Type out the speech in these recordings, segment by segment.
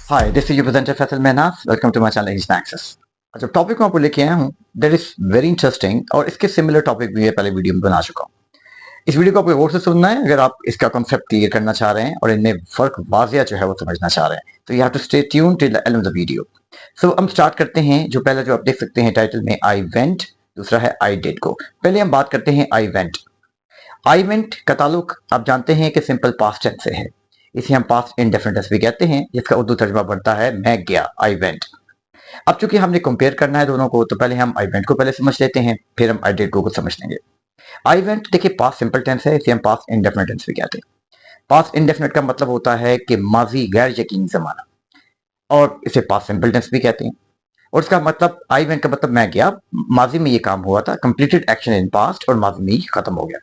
Hi, this is your presenter Faisal Mehnaz. Welcome to my channel English access. जो topic मैं आपको लेके आया हूँ दैट इज वेरी इंटरेस्टिंग और इसके सिमिलर टॉपिक भी है पहले वीडियो में बना चुका हूँ। इस वीडियो को आपको गौर से सुनना है अगर आप इसका कॉन्सेप्ट क्लियर करना चाह रहे हैं और इनमें फर्क वाजिया जो है वो समझना चाह रहे हैं, तो you have to stay tune till the end of the video. So हम स्टार्ट करते हैं। जो पहला जो आप देख सकते हैं टाइटल में, आई वेंट, दूसरा है आई डिड गो। पहले हम बात करते हैं आई वेंट। आई वेंट का ताल्लुक आप जानते हैं कि सिंपल पास्ट टेंस से है। इसे हम पास्ट इंडेफिनिट टेंस भी कहते हैं, जिसका उर्दू तर्जुमा बनता है मैं गया, आई वेंट। अब चूंकि हमने कंपेयर करना है दोनों को, तो पहले हम आई वेंट को पहले समझ लेते हैं, फिर हम आई डिड गो को समझ लेंगे। आई वेंट देखिए पास्ट सिंपल टेंस है, इसे हम पास्ट इंडेफिनिट टेंस भी कहते हैं। पास्ट इंडेफिनिट का मतलब होता है कि माजी गैर यकीनी जमाना, और इसे पास्ट सिंपल टेंस भी कहते हैं। और इसका मतलब आई वेंट का मतलब मैं गया, माजी में ये काम हुआ था, कंप्लीटेड एक्शन इन पास्ट, और माजी में ही खत्म हो गया।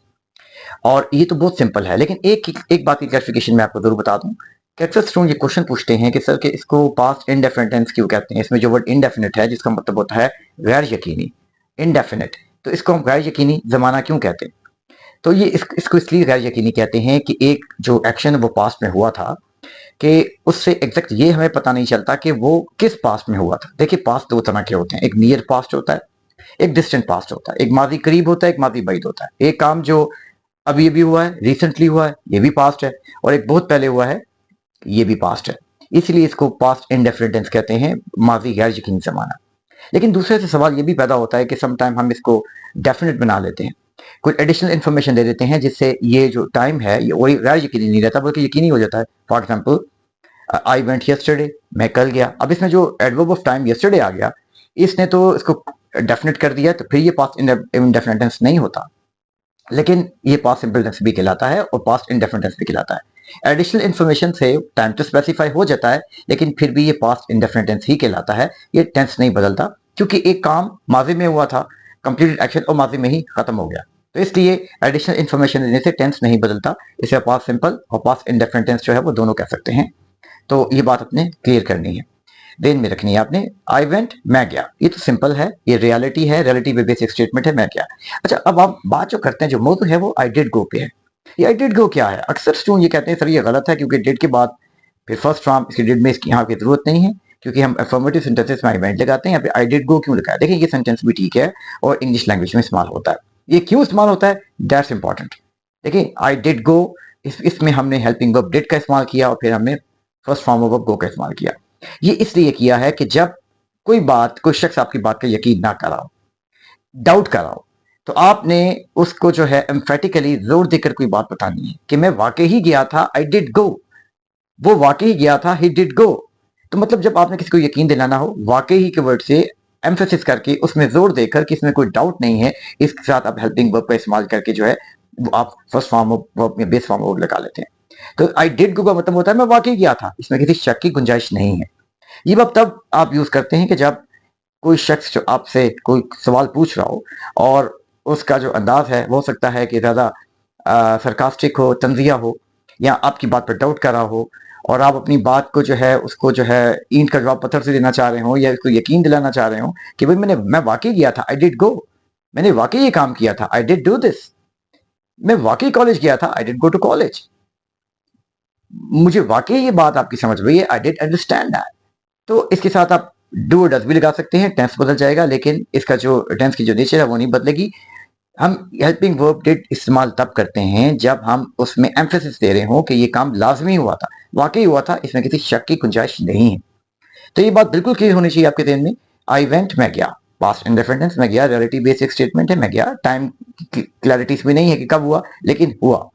और ये तो बहुत सिंपल है, लेकिन एक बात की क्लैरिफिकेशन मैं आपको जरूर बता दूं कि अक्सर स्टूडेंट ये क्वेश्चन पूछते हैं कि सर कि इसको पास्ट इंडेफिनिट टेंस क्यों कहते हैं। इसमें जो वर्ड इंडेफिनिट है जिसका मतलब होता है गैर यकीनी, इंडेफिनिट, तो इसको हम गैर यकीनी जमाना क्यों कहते हैं। तो ये इसको इसलिए गैर यकीनी कहते हैं कि एक जो एक्शन वो पास्ट में हुआ था, कि उससे एग्जैक्ट ये हमें पता नहीं चलता कि वो किस पास्ट में हुआ था। देखिए पास्ट दो तरह के होते हैं, एक नियर पास्ट होता है, एक डिस्टेंट पास्ट होता है। एक माजी करीब होता है, एक माजी बैद होता है। एक काम जो अभी अभी हुआ है, रिसेंटली हुआ है, ये भी पास्ट है, और एक बहुत पहले हुआ है, ये भी पास्ट है। इसलिए इसको पास्ट इंडेफिनिट टेंस कहते हैं, माजी गैर यकीनी जमाना। लेकिन दूसरे से सवाल ये भी पैदा होता है कि समटाइम हम इसको डेफिनेट बना लेते हैं, कुछ एडिशनल इन्फॉर्मेशन दे देते हैं, जिससे ये जो टाइम है ये वही गैर यकीनी नहीं रहता बल्कि यकीनी हो जाता है। For example, I went yesterday, मैं कल गया। अब इसमें जो एडवर्ब ऑफ टाइम यस्टरडे आ गया, इसने तो इसको डेफिनेट कर दिया, तो फिर ये पास्ट इंडेफिनिट टेंस नहीं होता, लेकिन ये पास्ट सिंपल टेंस भी कहलाता है और पास्ट इंडेफिनिट टेंस भी कहलाता है। एडिशनल इन्फॉर्मेशन से टाइम तो स्पेसिफाई हो जाता है, लेकिन फिर भी ये पास्ट इंडेफिनिट टेंस ही कहलाता है। ये टेंस नहीं बदलता, क्योंकि एक काम माजी में हुआ था, कंप्लीटेड एक्शन, और माजी में ही खत्म हो गया। तो इसलिए एडिशनल इन्फॉर्मेशन देने से टेंस नहीं बदलता। इसे पास्ट सिंपल और पास्ट इंडेफिनिट टेंस जो है वो दोनों कह सकते हैं। तो ये बात अपने क्लियर करनी है, देन में रखनी है आपने। आई वेंट, मैं गया, ये तो सिंपल है, ये रियलिटी है, रियलिटी पे बेसिक स्टेटमेंट है, मैं गया। अच्छा, अब आप बात जो करते हैं, जो मौजू है वो आई डिड गो पे है। ये आई डिड गो क्या है? अक्सर स्टूडेंट ये कहते हैं सर ये गलत है, क्योंकि डिड के बाद फिर फर्स्ट फॉर्म इसकी डिड में इसकी यहाँ की जरूरत नहीं है, क्योंकि हम अफर्मेटिव सेंटेंसेस में आई वेंट लगाते हैं, यहाँ पे आई डिड गो क्यों लिखा है? देखिए ये सेंटेंस भी ठीक है और इंग्लिश लैंग्वेज में इस्तेमाल होता है। ये क्यों इस्तेमाल होता है, दैट्स इंपॉर्टेंट। देखिए आई डिड गो, इसमें हमने हेल्पिंग वर्ब डिड का इस्तेमाल किया, और फिर हमने फर्स्ट फॉर्म ऑफ गो का इस्तेमाल किया। ये इसलिए किया है कि जब कोई शख्स आपकी बात का यकीन ना कराओ, डाउट कराओ, तो आपने उसको जो है एम्फेटिकली जोर देकर कोई बात बतानी है कि मैं वाकई ही गया था, आई डिड गो। वो वाकई ही गया था, ही डिड गो। तो मतलब जब आपने किसी को यकीन दिलाना हो, वाकई ही के वर्ड से एम्फेसिस करके, उसमें जोर देकर कि इसमें कोई डाउट नहीं है, इसके साथ आप हेल्पिंग वर्ब का इस्तेमाल करके जो है वो आप फर्स्ट फॉर्म ऑफ वर्ब में बेस फॉर्म ऑफ लगा लेते हैं। तो आई डिड गो का मतलब होता है मैं वाकई गया था, इसमें किसी शक की गुंजाइश नहीं है। ये वर्ब तब आप यूज करते हैं कि जब कोई शख्स जो आपसे कोई सवाल पूछ रहा हो, और उसका जो अंदाज है वो हो सकता है कि ज्यादा सरकास्टिक हो, तंजिया हो, या आपकी बात पर डाउट कर रहा हो, और आप अपनी बात को जो है उसको जो है ईंट का जवाब पत्थर से देना चाह रहे हो, या उसको यकीन दिलाना चाह रहे हो कि भाई मैं वाकई गया था, आई डिड गो, मैंने वाकई ये काम किया था, आई डिड डू दिस, मैं वाकई कॉलेज गया था, I did go to college, मुझे वाकई ये बात आपकी समझ में आई डिड अंडरस्टैंड दैट। तो इसके साथ आप डू और डज भी लगा सकते हैं, टेंस बदल जाएगा, लेकिन इसका जो टेंस की जो नेचर है वो नहीं बदलेगी। हम हेल्पिंग वर्ब डिड इस्तेमाल तब करते हैं जब हम उसमें एम्फेसिस दे रहे हो कि ये काम लाजमी हुआ था, वाकई हुआ था, इसमें किसी शक की गुंजाइश नहीं है। तो ये बात बिल्कुल क्लियर होनी चाहिए आपके ध्यान में। आई वेंट, मैं गया, पास्ट इंडेफिनिट में गया, रियलिटी बेसिक स्टेटमेंट है, मैं गया। टाइम क्लैरिटी भी नहीं है कि कब हुआ, लेकिन हुआ,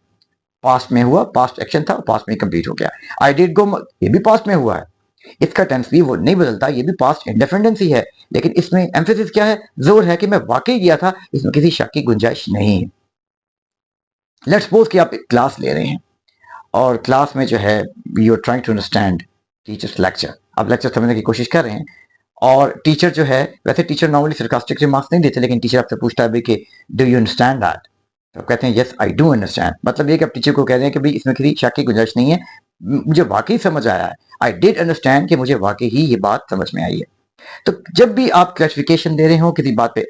पास्ट में हुआ, पास्ट एक्शन था, पास्ट में कंप्लीट हो गया। आई डिड गो, ये भी पास्ट में हुआ है, इसका टेंस भी वो नहीं बदलता, ये भी पास्ट इंडेफिनिट ही है, लेकिन इसमें एम्फेसिस क्या है, जोर है कि मैं वाकई गया था, इसमें किसी शक की गुंजाइश नहीं है। लेट्स सपोज कि आप एक क्लास ले रहे हैं, और क्लास में जो है you are trying to understand teachers lecture, आप लेक्चर समझने की कोशिश कर रहे हैं, और टीचर जो है, वैसे टीचर नॉर्मली सरकास्टिक रिमार्क्स नहीं देते, लेकिन टीचर आपसे पूछता है कि डू यू अंडरस्टैंड दैट, तो कहते हैं यस आई डू अंडरस्टैंड। मतलब ये कि आप टीचर को कह रहे हैं कि भाई इसमें किसी शक की गुंजाइश नहीं है, मुझे वाकई समझ आया है, आई डिड अंडरस्टैंड, कि मुझे वाकई ही ये बात समझ में आई है। तो जब भी आप क्लैरिफिकेशन दे रहे हो किसी बात पे,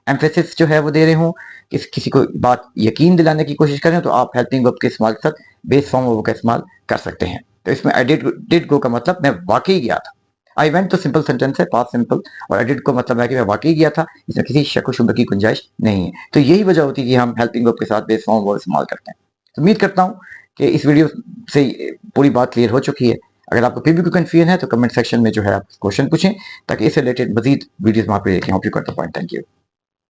एम्फेसिस जो है वो दे रहे हूँ, किसी को बात यकीन दिलाने की कोशिश करें, तो आप हेल्पिंग वर्ब के इस्तेमाल के साथ बेस फॉर्म वर्ब का इस्तेमाल कर सकते हैं। तो इसमें आई डिड गो का मतलब मैं वाकई गया था। आई वेंट तो सिंपल सेंटेंस है, पास्ट सिंपल, और आई डिड को मतलब है कि मैं वाकई गया था, इसमें किसी शक व शुबे की गुंजाइश नहीं है। तो यही वजह होती है कि हम हेल्पिंग वर्ब के साथ बेस फॉर्म वर्ब इस्तेमाल करते हैं। तो उम्मीद करता हूँ कि इस वीडियो से पूरी बात क्लियर हो चुकी है। अगर आपको फिर भी कोई कंफ्यूजन है तो कमेंट सेक्शन में जो है आप क्वेश्चन पूछें, ताकि इससे रिलेटेड मजीद वीडियोस में आपको देखें। Hope you got the point. Thank you.